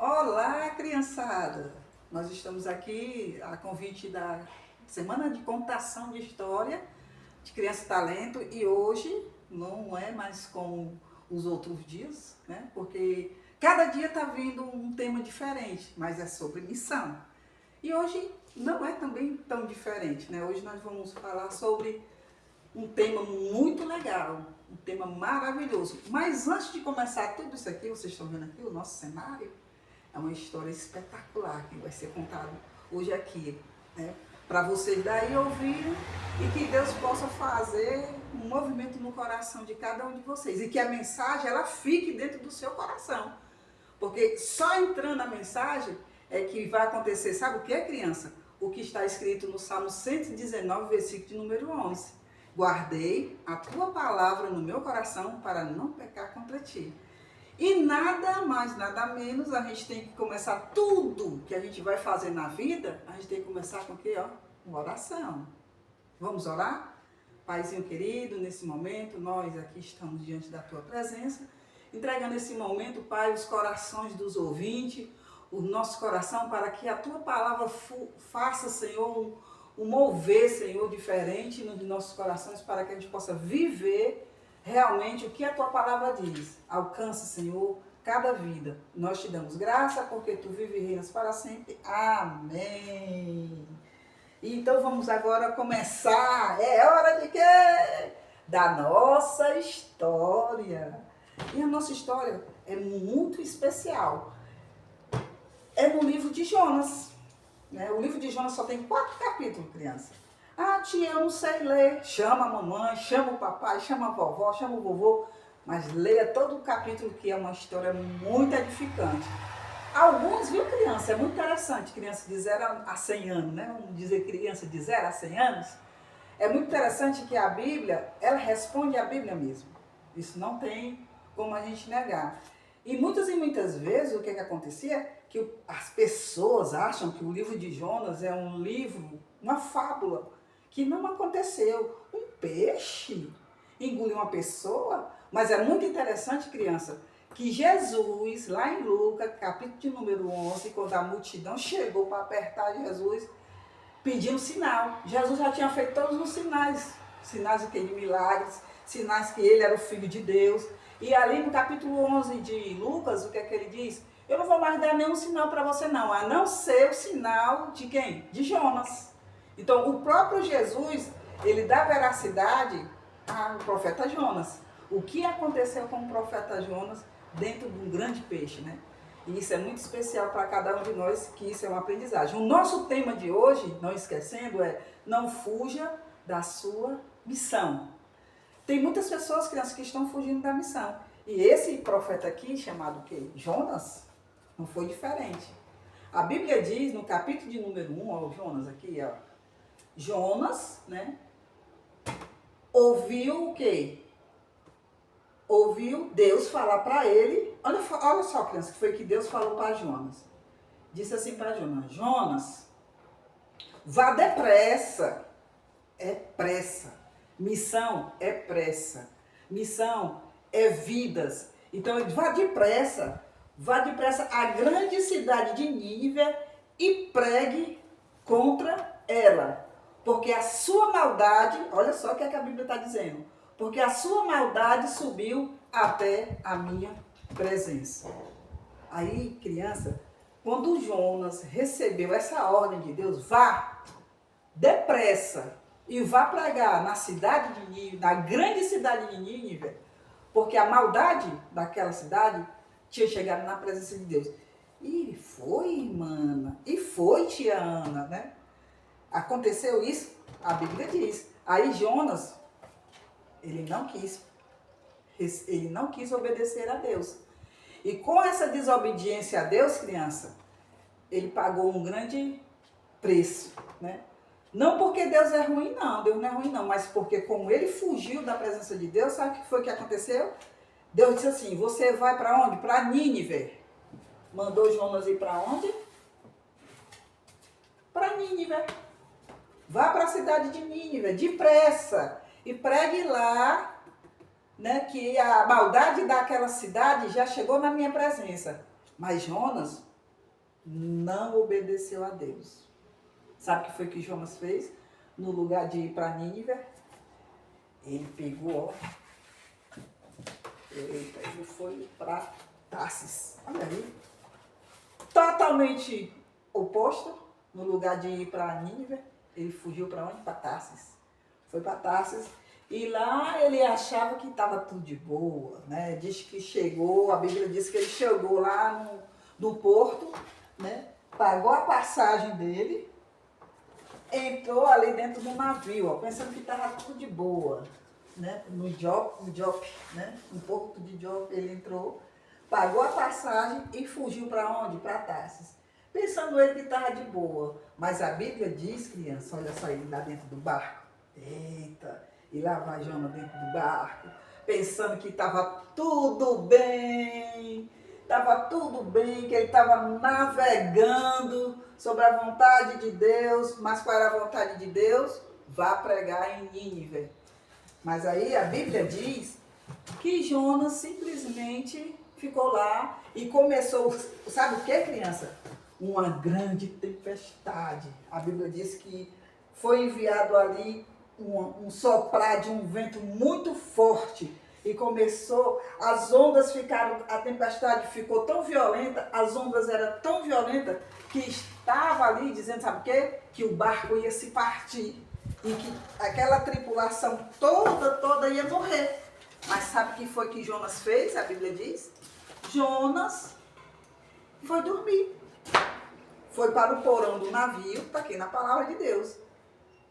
Olá, criançada! Nós estamos aqui a convite da Semana de Contação de História de Criança e Talento e hoje não é mais como os outros dias, né? Porque cada dia está vindo um tema diferente, mas é sobre missão. E hoje não é também tão diferente, né? Hoje nós vamos falar sobre um tema muito legal, um tema maravilhoso. Mas antes de começar tudo isso aqui, vocês estão vendo aqui o nosso cenário? É uma história espetacular que vai ser contada hoje aqui, né? Para vocês daí ouvirem e que Deus possa fazer um movimento no coração de cada um de vocês. E que a mensagem, ela fique dentro do seu coração. Porque só entrando a mensagem é que vai acontecer, sabe o que, criança? O que está escrito no Salmo 119, versículo de número 11. Guardei a tua palavra no meu coração para não pecar contra ti. E nada mais, nada menos, a gente tem que começar tudo que a gente vai fazer na vida, a gente tem que começar com o quê? Uma oração. Vamos orar? Paizinho querido, nesse momento, nós aqui estamos diante da tua presença, entregando nesse momento, Pai, os corações dos ouvintes, o nosso coração, para que a tua palavra faça, Senhor, um mover, Senhor, diferente nos nossos corações, para que a gente possa viver realmente o que a tua palavra diz. Alcança, Senhor, cada vida. Nós te damos graça porque tu vives e reinas para sempre. Amém. Então vamos agora começar. É hora de quê? Da nossa história. E a nossa história é muito especial. É no livro de Jonas, né? O livro de Jonas só tem 4 capítulos, criança. Ah, tia, eu não sei ler. Chama a mamãe, chama o papai, chama a vovó, chama o vovô. Mas leia todo o capítulo, que é uma história muito edificante. Alguns, viu, criança? É muito interessante. Criança de 0 a 100 anos, né? Vamos dizer criança de 0 a 100 anos. É muito interessante que a Bíblia, ela responde à Bíblia mesmo. Isso não tem como a gente negar. E muitas vezes, o que acontecia? Que as pessoas acham que o livro de Jonas é um livro, uma fábula, que não aconteceu. Um peixe engoliu uma pessoa. Mas é muito interessante, criança, que Jesus, lá em Lucas, capítulo de número 11, quando a multidão chegou para apertar Jesus, pediu um sinal. Jesus já tinha feito todos os sinais. Sinais de milagres, sinais que ele era o Filho de Deus. E ali no capítulo 11 de Lucas, o que é que ele diz? Eu não vou mais dar nenhum sinal para você não, a não ser o sinal de quem? De Jonas. Então, o próprio Jesus, ele dá veracidade ao profeta Jonas. O que aconteceu com o profeta Jonas dentro de um grande peixe, né? E isso é muito especial para cada um de nós, que isso é uma aprendizagem. O nosso tema de hoje, não esquecendo, é não fuja da sua missão. Tem muitas pessoas, crianças, que estão fugindo da missão. E esse profeta aqui, chamado o quê? Jonas, não foi diferente. A Bíblia diz, no capítulo de número 1, ó, Jonas aqui, ó. Jonas, né? Ouviu o quê? Ouviu Deus falar para ele. Olha só, criança, que foi que Deus falou para Jonas. Disse assim para Jonas: Jonas, vá depressa. É pressa. Missão é pressa. Missão é vidas. Então, vá depressa à grande cidade de Nínive e pregue contra ela. Porque a sua maldade, olha só o que a Bíblia está dizendo. Porque a sua maldade subiu até a minha presença. Aí, criança, quando Jonas recebeu essa ordem de Deus, vá depressa e vá pregar na cidade de Nínive, na grande cidade de Nínive, porque a maldade daquela cidade tinha chegado na presença de Deus. E foi, irmã, e foi, tia Ana, né? Aconteceu isso, a Bíblia diz. Aí Jonas, ele não quis obedecer a Deus. E com essa desobediência a Deus, criança, ele pagou um grande preço, né? Não porque Deus é ruim, não. Deus não é ruim, não. Mas porque como ele fugiu da presença de Deus, sabe o que foi que aconteceu? Deus disse assim, você vai para onde? Para Nínive. Mandou Jonas ir para onde? Para Nínive. Vá para a cidade de Nínive, depressa. E pregue lá, né, que a maldade daquela cidade já chegou na minha presença. Mas Jonas não obedeceu a Deus. Sabe o que foi que Jonas fez? No lugar de ir para Nínive, ele pegou, ó, ele foi para Tarsis. Olha aí. Totalmente oposto. No lugar de ir para Nínive, ele fugiu para onde? Para Tarsis. Foi para Tarsis. E lá ele achava que estava tudo de boa, né? Diz que chegou, a Bíblia diz que ele chegou lá no porto, né? Pagou a passagem dele, entrou ali dentro do navio, ó, pensando que estava tudo de boa, né? No Jope, né? No porto de Jope ele entrou, pagou a passagem e fugiu para onde? Para Tarsis. Pensando ele que estava de boa. Mas a Bíblia diz, criança, olha só ele lá dentro do barco. Eita! E lá vai Jonas dentro do barco, pensando que estava tudo bem, que ele estava navegando sobre a vontade de Deus. Mas qual era a vontade de Deus? Vá pregar em Nínive. Mas aí a Bíblia diz que Jonas simplesmente ficou lá e começou, sabe o que, criança? Uma grande tempestade. A Bíblia diz que foi enviado ali um soprar de um vento muito forte e começou, as ondas ficaram, a tempestade ficou tão violenta, as ondas eram tão violentas que estava ali dizendo, sabe o quê? Que o barco ia se partir e que aquela tripulação toda ia morrer. Mas sabe o que foi que Jonas fez? A Bíblia diz? Jonas foi dormir. Foi para o porão do navio, está aqui na palavra de Deus.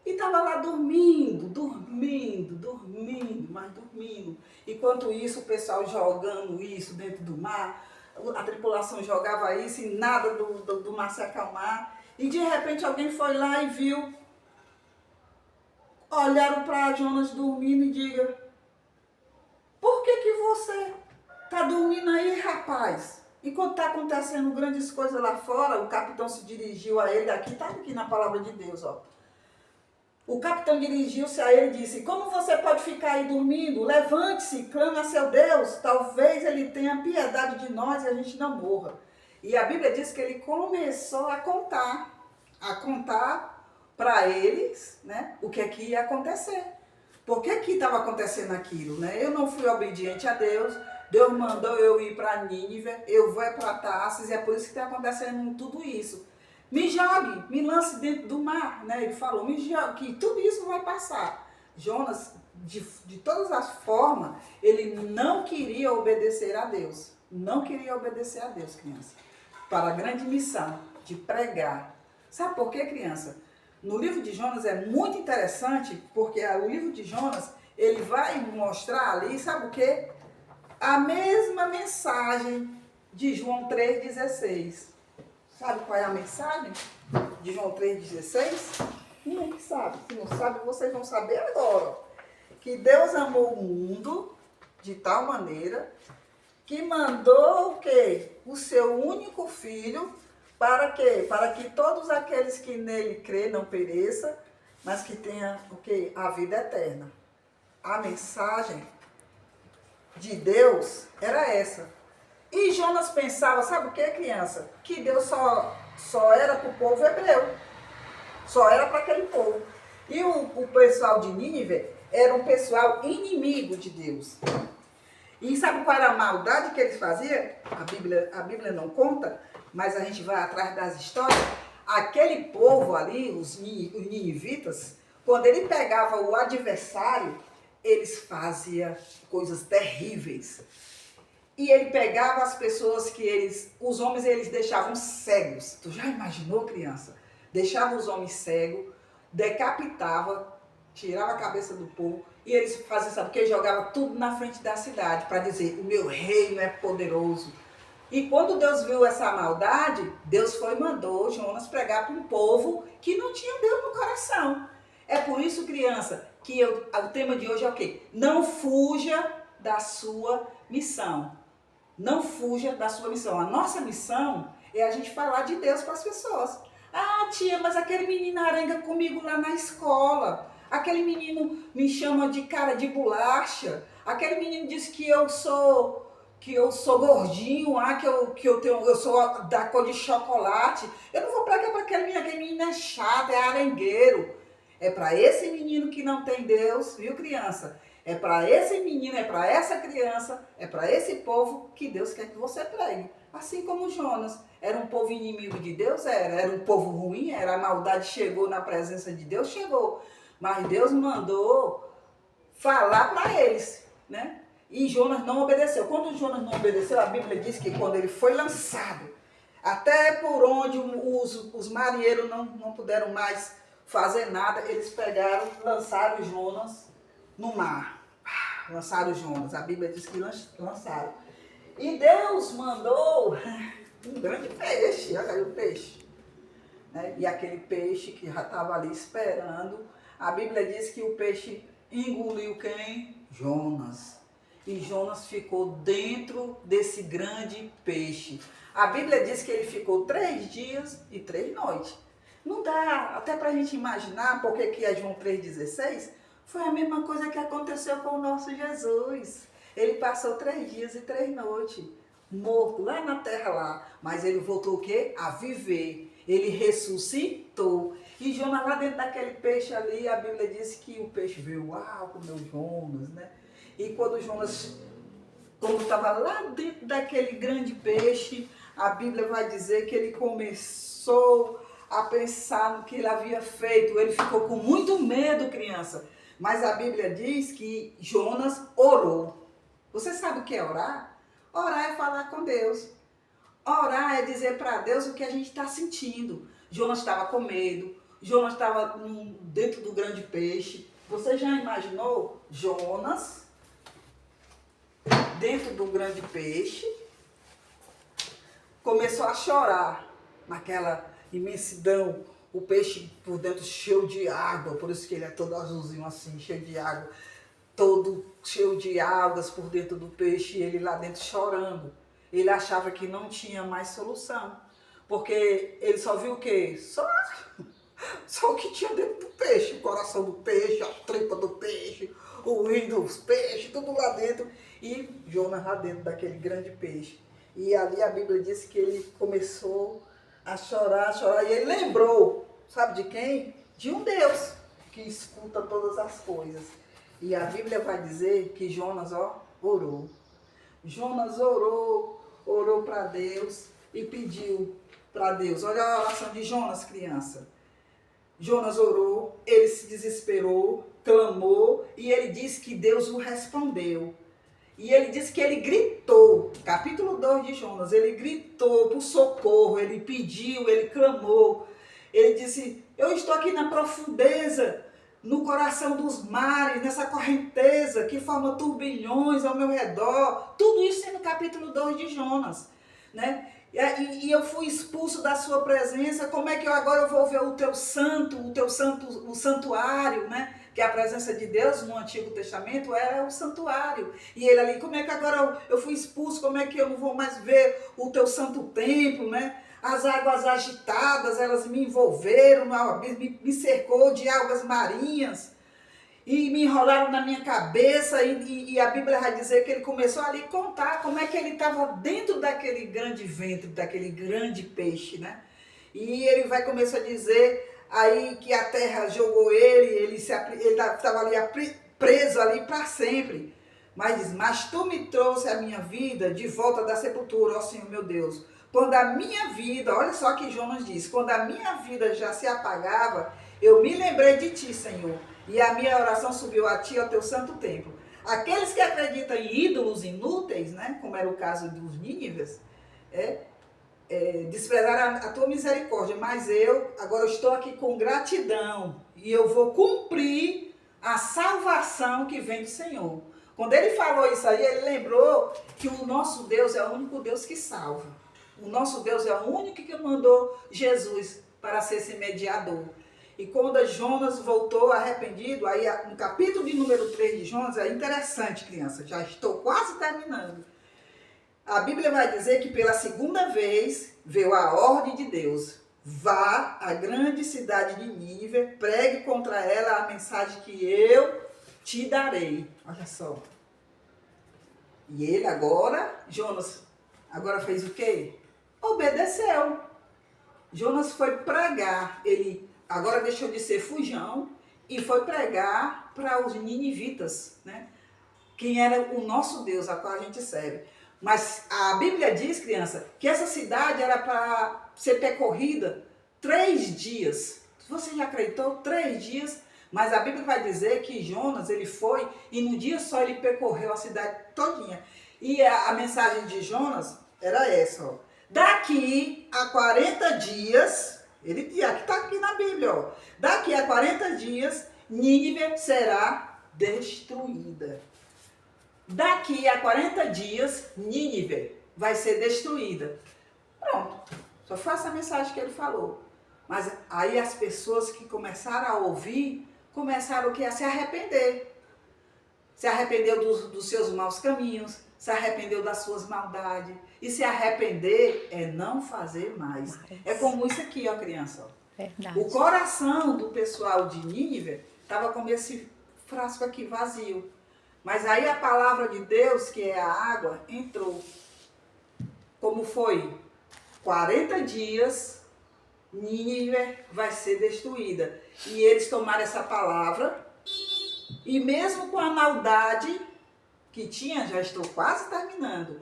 E estava lá dormindo. Enquanto isso, o pessoal jogando isso dentro do mar, a tripulação jogava isso e nada do mar se acalmar. E de repente alguém foi lá e viu. Olharam para Jonas dormindo e diga: por que você está dormindo aí, rapaz? Enquanto está acontecendo grandes coisas lá fora, o capitão se dirigiu a ele, está aqui na palavra de Deus, ó. O capitão dirigiu-se a ele e disse: como você pode ficar aí dormindo? Levante-se, clame a seu Deus, talvez ele tenha piedade de nós e a gente não morra. E a Bíblia diz que ele começou a contar para eles, né, o que é que ia acontecer. Por que estava acontecendo aquilo, né? Eu não fui obediente a Deus, Deus mandou eu ir para Nínive, eu vou para Tarsis, e é por isso que está acontecendo tudo isso. Me jogue, me lance dentro do mar, né? Ele falou, me jogue, que tudo isso vai passar. Jonas, de todas as formas, ele não queria obedecer a Deus. Não queria obedecer a Deus, criança. Para a grande missão de pregar. Sabe por quê, criança? No livro de Jonas é muito interessante, porque o livro de Jonas, ele vai mostrar ali, sabe o quê? A mesma mensagem de João 3,16. Sabe qual é a mensagem de João 3,16? Ninguém sabe. Se não sabe, vocês vão saber agora. Que Deus amou o mundo de tal maneira que mandou o quê? O seu único filho para quê? Para que todos aqueles que nele crê não pereçam, mas que tenham o quê? A vida eterna. A mensagem de Deus era essa. E Jonas pensava, sabe o que, criança? Que Deus só era para o povo hebreu. Só era para aquele povo. E o pessoal de Nínive era um pessoal inimigo de Deus. E sabe qual era a maldade que eles faziam? A Bíblia não conta, mas a gente vai atrás das histórias. Aquele povo ali, os ninivitas, quando ele pegava o adversário, eles faziam coisas terríveis. E ele pegava as pessoas que os homens eles deixavam cegos. Tu já imaginou, criança? Deixava os homens cegos, decapitava, tirava a cabeça do povo. E eles faziam, sabe o que? Jogava tudo na frente da cidade para dizer, o meu reino é poderoso. E quando Deus viu essa maldade, Deus mandou Jonas pregar para um povo que não tinha Deus no coração. É por isso, criança, que o tema de hoje é o quê? Não fuja da sua missão. Não fuja da sua missão. A nossa missão é a gente falar de Deus para as pessoas. Ah, tia, mas aquele menino arenga comigo lá na escola. Aquele menino me chama de cara de bolacha. Aquele menino diz que eu sou que eu sou gordinho, eu sou da cor de chocolate. Eu não vou pregar para aquele menino é chato, é arengueiro. É para esse menino que não tem Deus, viu, criança? É para esse menino, é para essa criança, é para esse povo que Deus quer que você pregue. Assim como Jonas. Era um povo inimigo de Deus? Era um povo ruim? Era. A maldade chegou na presença de Deus? Chegou. Mas Deus mandou falar para eles, né? E Jonas não obedeceu. Quando Jonas não obedeceu, a Bíblia diz que quando ele foi lançado, até por onde os marinheiros não puderam mais fazer nada, eles pegaram, lançaram Jonas no mar. Lançaram Jonas. A Bíblia diz que lançaram. E Deus mandou um grande peixe. Olha aí o peixe. Né? E aquele peixe que já estava ali esperando. A Bíblia diz que o peixe engoliu quem? Jonas. E Jonas ficou dentro desse grande peixe. A Bíblia diz que ele ficou 3 dias e 3 noites. Não dá até para a gente imaginar, porque aqui é João 3,16, foi a mesma coisa que aconteceu com o nosso Jesus. Ele passou 3 dias e 3 noites, morto lá na terra lá. Mas ele voltou o quê? A viver. Ele ressuscitou. E Jonas lá dentro daquele peixe ali, a Bíblia diz que o peixe veio, uau, comeu Jonas, né? E quando Jonas, quando estava lá dentro daquele grande peixe, a Bíblia vai dizer que ele começou a pensar no que ele havia feito. Ele ficou com muito medo, criança. Mas a Bíblia diz que Jonas orou. Você sabe o que é orar? Orar é falar com Deus. Orar é dizer para Deus o que a gente está sentindo. Jonas estava com medo. Jonas estava dentro do grande peixe. Você já imaginou Jonas dentro do grande peixe? Começou a chorar naquela imensidão. O peixe por dentro cheio de água. Por isso que ele é todo azulzinho assim, cheio de água. Todo cheio de algas por dentro do peixe. E ele lá dentro chorando. Ele achava que não tinha mais solução. Porque ele só viu o quê? Só o que tinha dentro do peixe. O coração do peixe, a tripa do peixe, o rim dos peixes, tudo lá dentro. E Jonas lá dentro daquele grande peixe. E ali a Bíblia diz que ele começou a chorar. E ele lembrou, sabe de quem? De um Deus que escuta todas as coisas. E a Bíblia vai dizer que Jonas, orou. Jonas orou para Deus e pediu para Deus. Olha a oração de Jonas, criança. Jonas orou, ele se desesperou, clamou e ele disse que Deus o respondeu. E ele disse que ele gritou, capítulo 2 de Jonas, ele gritou por socorro, ele pediu, ele clamou. Ele disse, eu estou aqui na profundeza, no coração dos mares, nessa correnteza que forma turbilhões ao meu redor. Tudo isso é no capítulo 2 de Jonas, né? E eu fui expulso da sua presença. Como é que agora eu vou ver o santuário, né? Que a presença de Deus no Antigo Testamento era o santuário. E ele ali, como é que agora eu fui expulso? Como é que eu não vou mais ver o teu santo templo, né? As águas agitadas, elas me envolveram, me cercou de algas marinhas e me enrolaram na minha cabeça. E a Bíblia vai dizer que ele começou ali a contar como é que ele estava dentro daquele grande ventre, daquele grande peixe, né? E ele vai começar a dizer aí que a terra jogou ele estava ali preso ali para sempre. Mas diz, mas tu me trouxe a minha vida de volta da sepultura, ó Senhor meu Deus. Quando a minha vida, olha só que Jonas diz, quando a minha vida já se apagava, eu me lembrei de ti, Senhor, e a minha oração subiu a ti, ao teu santo templo. Aqueles que acreditam em ídolos inúteis, né, como era o caso dos nínives, desprezaram a tua misericórdia, mas agora eu estou aqui com gratidão, e eu vou cumprir a salvação que vem do Senhor. Quando ele falou isso aí, ele lembrou que o nosso Deus é o único Deus que salva. O nosso Deus é o único que mandou Jesus para ser esse mediador. E quando Jonas voltou arrependido, aí no capítulo de número 3 de Jonas, é interessante, criança, já estou quase terminando. A Bíblia vai dizer que pela segunda vez veio a ordem de Deus. Vá à grande cidade de Nínive, pregue contra ela a mensagem que eu te darei. Olha só. E ele agora, Jonas, agora fez o quê? Obedeceu. Jonas foi pregar, ele agora deixou de ser fujão e foi pregar para os ninivitas, né? Quem era o nosso Deus, a qual a gente serve. Mas a Bíblia diz, criança, que essa cidade era para ser percorrida 3 dias. Você já acreditou? 3 dias. Mas a Bíblia vai dizer que Jonas, ele foi e num dia só ele percorreu a cidade todinha. E a mensagem de Jonas era essa, ó. Daqui a 40 dias, ele está aqui na Bíblia, ó. Daqui a 40 dias, Nínive será destruída. Daqui a 40 dias, Nínive vai ser destruída. Pronto, só foi essa mensagem que ele falou. Mas aí as pessoas que começaram a ouvir, começaram o quê? A se arrepender. Se arrependeu dos seus maus caminhos, se arrependeu das suas maldades. E se arrepender é não fazer mais. É como isso aqui, ó, criança. Ó. Verdade. O coração do pessoal de Nínive estava como esse frasco aqui vazio. Mas aí a palavra de Deus, que é a água, entrou. Como foi? 40 dias, Nínive vai ser destruída. E eles tomaram essa palavra, e mesmo com a maldade que tinha, já estou quase terminando,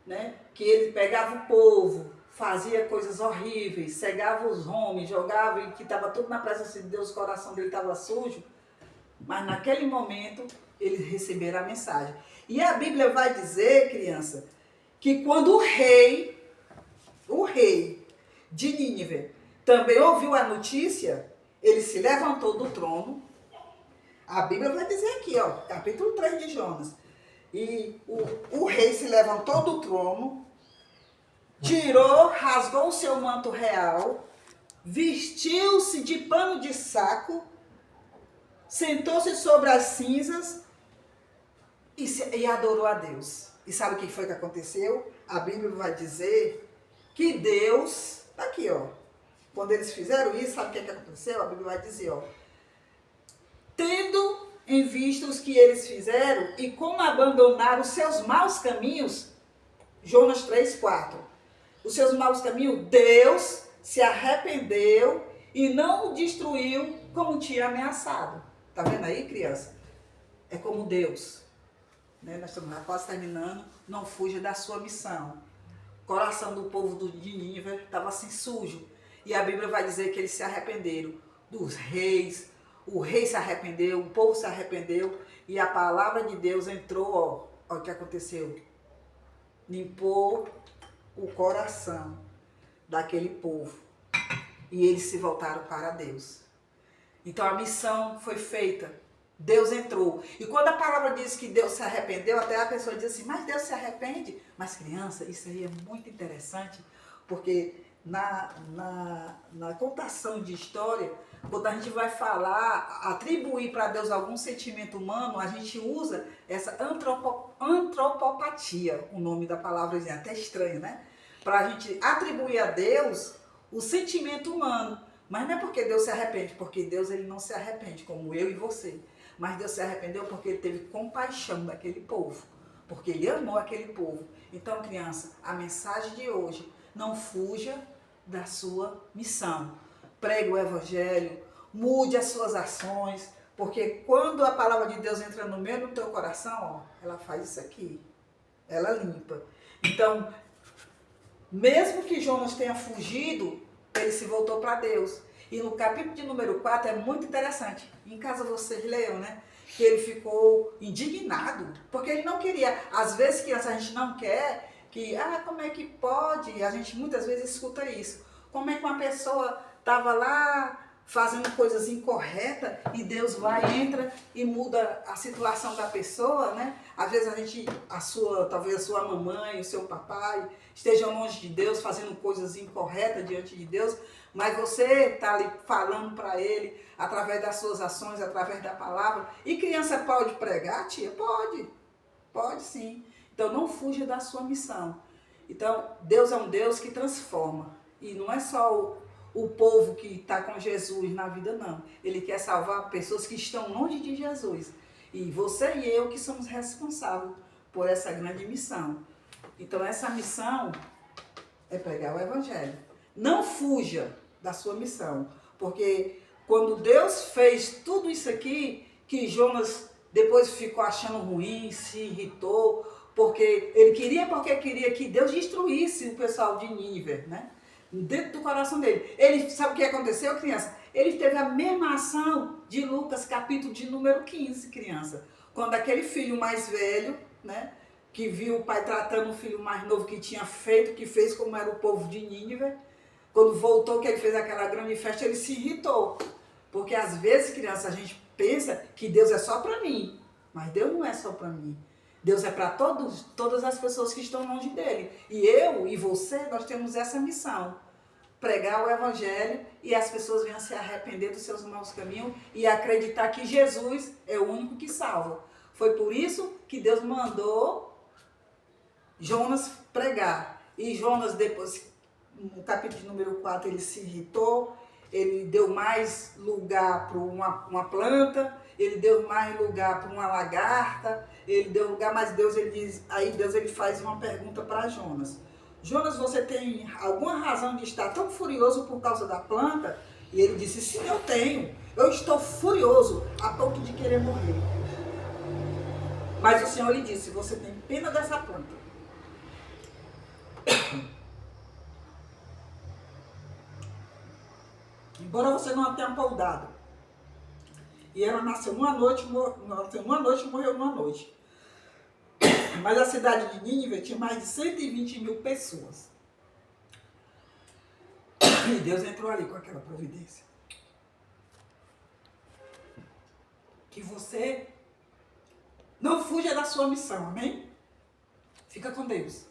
né? Que ele pegava o povo, fazia coisas horríveis, cegava os homens, jogava, e que estava tudo na presença de Deus, o coração dele estava sujo. Mas naquele momento, eles receberam a mensagem. E a Bíblia vai dizer, criança, que quando o rei de Nínive também ouviu a notícia, ele se levantou do trono. A Bíblia vai dizer aqui, ó, capítulo 3 de Jonas. E o rei se levantou do trono, rasgou o seu manto real, vestiu-se de pano de saco, sentou-se sobre as cinzas e adorou a Deus. E sabe o que foi que aconteceu? A Bíblia vai dizer que Deus, tá aqui, ó. Quando eles fizeram isso, sabe o que aconteceu? A Bíblia vai dizer, ó. Tendo em vista os que eles fizeram e como abandonaram os seus maus caminhos, Jonas 3:4. Os seus maus caminhos, Deus se arrependeu e não o destruiu como tinha ameaçado. Tá vendo aí, criança? É como Deus. Né? Nós estamos quase terminando. Não fuja da sua missão. O coração do povo de Nínive estava assim sujo. E a Bíblia vai dizer que eles se arrependeram dos reis. O rei se arrependeu, o povo se arrependeu. E a palavra de Deus entrou, ó. Olha o que aconteceu. Limpou o coração daquele povo. E eles se voltaram para Deus. Então a missão foi feita. Deus entrou. E quando a palavra diz que Deus se arrependeu, até a pessoa diz assim, mas Deus se arrepende? Mas criança, isso aí é muito interessante, porque na contação de história, quando a gente vai falar, atribuir para Deus algum sentimento humano, a gente usa essa antropopatia, o nome da palavra, é até estranho, né? Para a gente atribuir a Deus o sentimento humano. Mas não é porque Deus se arrepende, porque Deus ele não se arrepende, como eu e você. Mas Deus se arrependeu porque ele teve compaixão daquele povo, porque ele amou aquele povo. Então, criança, a mensagem de hoje, não fuja da sua missão. Pregue o evangelho, mude as suas ações, porque quando a palavra de Deus entra no meio do teu coração, ó, ela faz isso aqui, ela limpa. Então, mesmo que Jonas tenha fugido, ele se voltou para Deus. E no capítulo de número 4 é muito interessante. Em casa vocês leiam, né? Que ele ficou indignado, porque ele não queria. Às vezes que a gente não quer, que, como é que pode? A gente muitas vezes escuta isso. Como é que uma pessoa estava lá fazendo coisas incorretas e Deus vai, entra e muda a situação da pessoa, né? Às vezes talvez a sua mamãe, o seu papai estejam longe de Deus, fazendo coisas incorretas diante de Deus, mas você está ali falando para ele, através das suas ações, através da palavra. E criança pode pregar, tia? Pode sim. Então não fuja da sua missão. Então Deus é um Deus que transforma. E não é só o povo que está com Jesus na vida, não. Ele quer salvar pessoas que estão longe de Jesus. E você e eu que somos responsáveis por essa grande missão. Então, essa missão é pregar o Evangelho. Não fuja da sua missão, porque quando Deus fez tudo isso aqui, que Jonas depois ficou achando ruim, se irritou, porque queria que Deus destruísse o pessoal de Nínive, né? Dentro do coração dele. Ele, sabe o que aconteceu, criança? Ele teve a mesma ação de Lucas, capítulo de número 15, criança. Quando aquele filho mais velho, né, que viu o pai tratando o filho mais novo que tinha feito, que fez como era o povo de Nínive, quando voltou, que ele fez aquela grande festa, ele se irritou. Porque às vezes, criança, a gente pensa que Deus é só para mim. Mas Deus não é só para mim. Deus é para todas as pessoas que estão longe dele. E eu e você, nós temos essa missão. Pregar o Evangelho e as pessoas venham se arrepender dos seus maus caminhos e acreditar que Jesus é o único que salva. Foi por isso que Deus mandou Jonas pregar. E Jonas, depois, no capítulo número 4, ele se irritou, ele deu mais lugar para uma planta, ele deu mais lugar para uma lagarta, ele deu lugar, mas Deus, Deus faz uma pergunta para Jonas. Jonas, você tem alguma razão de estar tão furioso por causa da planta? E ele disse, sim, eu tenho. Eu estou furioso a ponto de querer morrer. Mas o Senhor lhe disse, você tem pena dessa planta. Embora você não a tenha podado. E ela nasceu uma noite e morreu numa noite. Mas a cidade de Nínive tinha mais de 120 mil pessoas. E Deus entrou ali com aquela providência. Que você não fuja da sua missão, amém? Fica com Deus.